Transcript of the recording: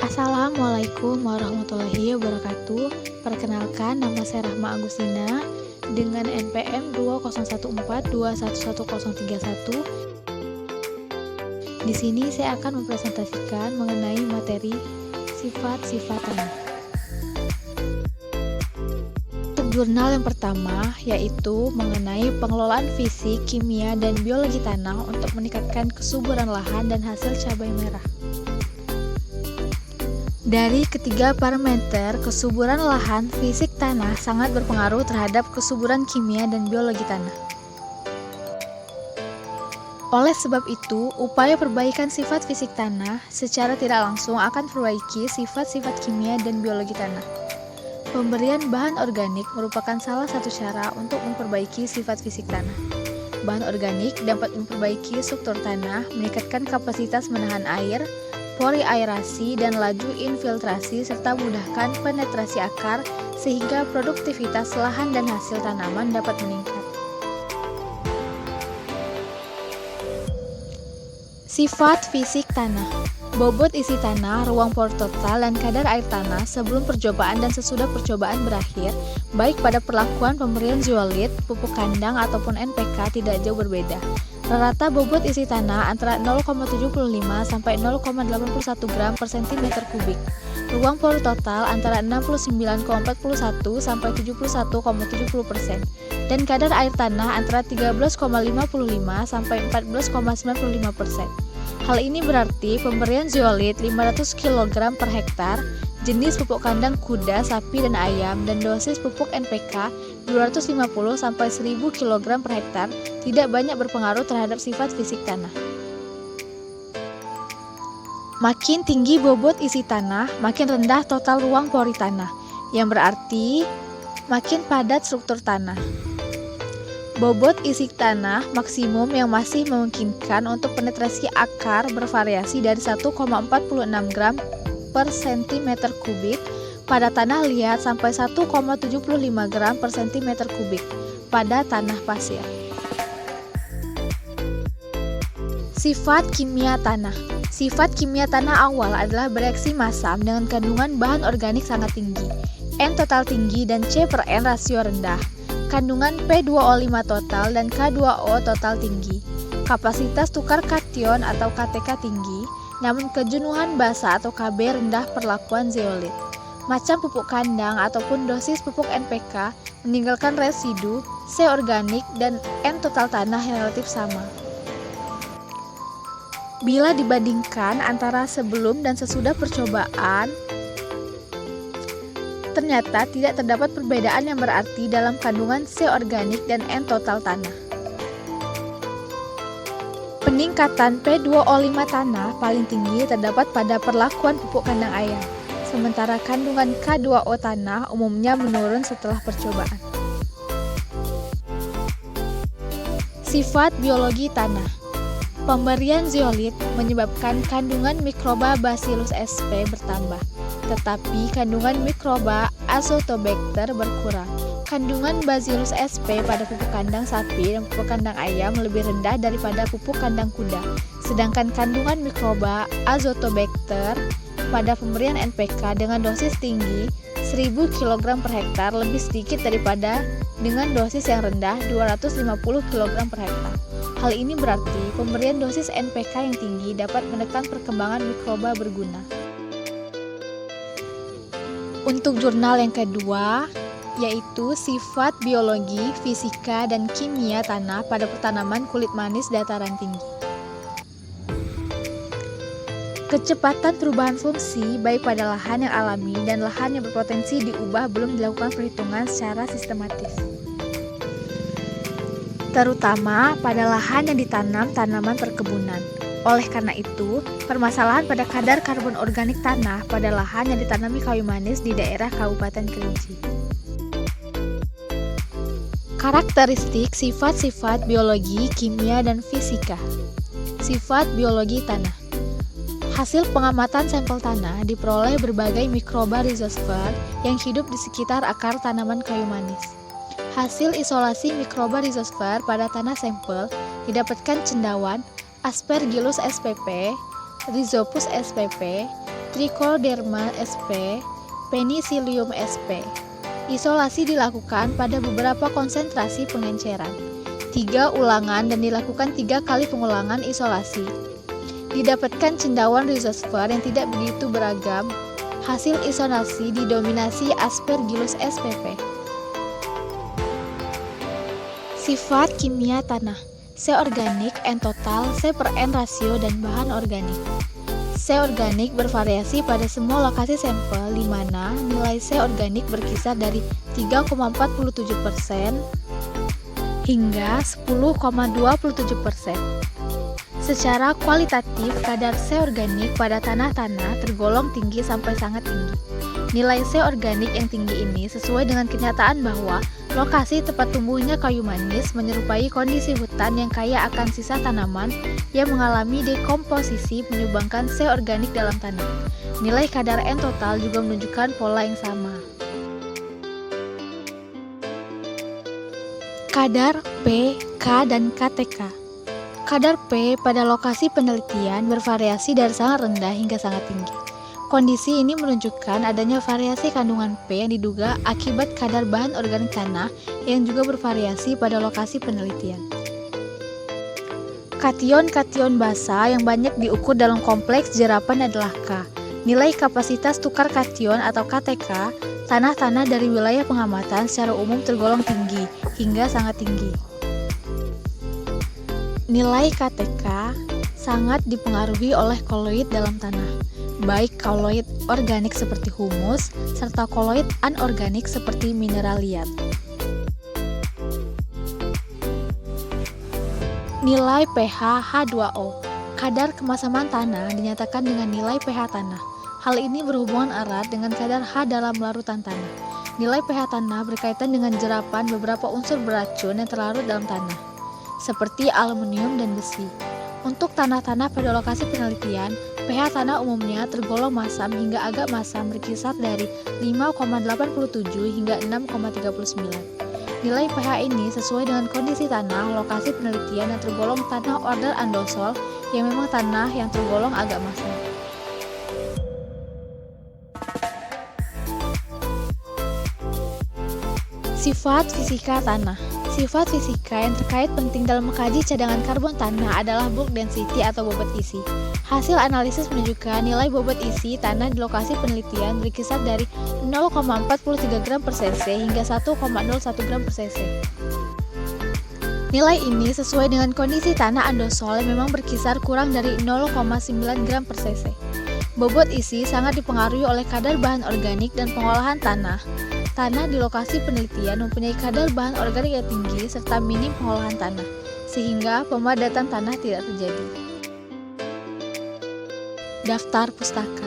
Assalamualaikum warahmatullahi wabarakatuh. Perkenalkan, nama saya Rahma Agustina dengan NPM 201421111031. Di sini saya akan mempresentasikan mengenai materi sifat-sifat tanah. Untuk jurnal yang pertama yaitu mengenai pengelolaan fisik, kimia, dan biologi tanah untuk meningkatkan kesuburan lahan dan hasil cabai merah. Dari ketiga parameter kesuburan lahan, fisik tanah sangat berpengaruh terhadap kesuburan kimia dan biologi tanah. Oleh sebab itu, upaya perbaikan sifat fisik tanah secara tidak langsung akan memperbaiki sifat-sifat kimia dan biologi tanah. Pemberian bahan organik merupakan salah satu cara untuk memperbaiki sifat fisik tanah. Bahan organik dapat memperbaiki struktur tanah, meningkatkan kapasitas menahan air, pori aerasi dan laju infiltrasi serta mudahkan penetrasi akar sehingga produktivitas lahan dan hasil tanaman dapat meningkat. Sifat fisik tanah. Bobot isi tanah, ruang pori total, dan kadar air tanah sebelum percobaan dan sesudah percobaan berakhir, baik pada perlakuan pemberian zeolit, pupuk kandang ataupun NPK tidak jauh berbeda. Rata bobot isi tanah antara 0,75 sampai 0,81 gram per cm kubik. Ruang pori total antara 69,41 sampai 71,70% dan kadar air tanah antara 13,55 sampai 14,95%. Hal ini berarti pemberian zeolit 500 kg per hektar, jenis pupuk kandang kuda, sapi, dan ayam, dan dosis pupuk NPK 250 sampai 1000 kg per hektar tidak banyak berpengaruh terhadap sifat fisik tanah. Makin tinggi bobot isi tanah, makin rendah total ruang pori tanah, yang berarti makin padat struktur tanah. Bobot isi tanah maksimum yang masih memungkinkan untuk penetrasi akar bervariasi dari 1,46 gram per cm kubik pada tanah liat sampai 1,75 gram per cm kubik pada tanah pasir. Sifat kimia tanah. Sifat kimia tanah awal adalah bereaksi masam dengan kandungan bahan organik sangat tinggi, N total tinggi dan C per N rasio rendah. Kandungan P2O5 total dan K2O total tinggi. Kapasitas tukar kation atau KTK tinggi, namun kejenuhan basa atau KB rendah perlakuan zeolit. Macam pupuk kandang ataupun dosis pupuk NPK meninggalkan residu, C organik dan N total tanah yang relatif sama. Bila dibandingkan antara sebelum dan sesudah percobaan, ternyata tidak terdapat perbedaan yang berarti dalam kandungan C organik dan N total tanah. Peningkatan P2O5 tanah paling tinggi terdapat pada perlakuan pupuk kandang ayam, sementara kandungan K2O tanah umumnya menurun setelah percobaan. Sifat biologi tanah. Pemberian zeolit menyebabkan kandungan mikroba Bacillus sp bertambah, tetapi kandungan mikroba Azotobacter berkurang. Kandungan Bacillus sp pada pupuk kandang sapi dan pupuk kandang ayam lebih rendah daripada pupuk kandang kuda, sedangkan kandungan mikroba Azotobacter pada pemberian NPK dengan dosis tinggi 1000 kg per hektar lebih sedikit daripada dengan dosis yang rendah 250 kg per hektar. Hal ini berarti pemberian dosis NPK yang tinggi dapat menekan perkembangan mikroba berguna. Untuk jurnal yang kedua, yaitu sifat biologi, fisika, dan kimia tanah pada pertanaman kulit manis dataran tinggi. Kecepatan perubahan fungsi baik pada lahan yang alami dan lahan yang berpotensi diubah belum dilakukan perhitungan secara sistematis, terutama pada lahan yang ditanam tanaman perkebunan. Oleh karena itu, permasalahan pada kadar karbon organik tanah pada lahan yang ditanami kayu manis di daerah Kabupaten Kerinci. Karakteristik sifat-sifat biologi, kimia, dan fisika. Sifat biologi tanah. Hasil pengamatan sampel tanah diperoleh berbagai mikroba rhizosfer yang hidup di sekitar akar tanaman kayu manis. Hasil isolasi mikroba rhizosfer pada tanah sampel didapatkan cendawan, Aspergillus spp, Rhizopus spp, Trichoderma sp, Penicillium sp. Isolasi dilakukan pada beberapa konsentrasi pengenceran. 3 ulangan dan dilakukan 3 kali pengulangan isolasi. Didapatkan cendawan rhizosfer yang tidak begitu beragam. Hasil isolasi didominasi Aspergillus spp. Sifat kimia tanah: C organik, N total, C per N rasio, dan bahan organik. C organik bervariasi pada semua lokasi sampel, di mana nilai C organik berkisar dari 3,47% hingga 10,27%. Secara kualitatif, kadar C organik pada tanah-tanah tergolong tinggi sampai sangat tinggi. Nilai C organik yang tinggi ini sesuai dengan kenyataan bahwa lokasi tempat tumbuhnya kayu manis menyerupai kondisi hutan yang kaya akan sisa tanaman yang mengalami dekomposisi menyumbangkan C organik dalam tanah. Nilai kadar N total juga menunjukkan pola yang sama. Kadar P, K, dan KTK. Kadar P pada lokasi penelitian bervariasi dari sangat rendah hingga sangat tinggi. Kondisi ini menunjukkan adanya variasi kandungan P yang diduga akibat kadar bahan organik tanah yang juga bervariasi pada lokasi penelitian. Kation-kation basa yang banyak diukur dalam kompleks jerapan adalah K. Nilai kapasitas tukar kation atau KTK tanah-tanah dari wilayah pengamatan secara umum tergolong tinggi hingga sangat tinggi. Nilai KTK sangat dipengaruhi oleh koloid dalam tanah, baik koloid organik seperti humus, serta koloid anorganik seperti mineraliat. Nilai pH H2O. Kadar kemasaman tanah dinyatakan dengan nilai pH tanah. Hal ini berhubungan erat dengan kadar H dalam larutan tanah. Nilai pH tanah berkaitan dengan jerapan beberapa unsur beracun yang terlarut dalam tanah, seperti aluminium dan besi. Untuk tanah-tanah pada lokasi penelitian, pH tanah umumnya tergolong masam hingga agak masam berkisar dari 5,87 hingga 6,39. Nilai pH ini sesuai dengan kondisi tanah lokasi penelitian yang tergolong tanah order andosol yang memang tanah yang tergolong agak masam. Sifat fisika tanah. Sifat fisika yang terkait penting dalam mengkaji cadangan karbon tanah adalah bulk density atau bobot isi. Hasil analisis menunjukkan nilai bobot isi tanah di lokasi penelitian berkisar dari 0,43 gram per cc hingga 1,01 gram per cc. Nilai ini sesuai dengan kondisi tanah andosol yang memang berkisar kurang dari 0,9 gram per cc. Bobot isi sangat dipengaruhi oleh kadar bahan organik dan pengolahan tanah. Tanah di lokasi penelitian mempunyai kadar bahan organik yang tinggi serta minim pengolahan tanah, sehingga pemadatan tanah tidak terjadi. Daftar pustaka.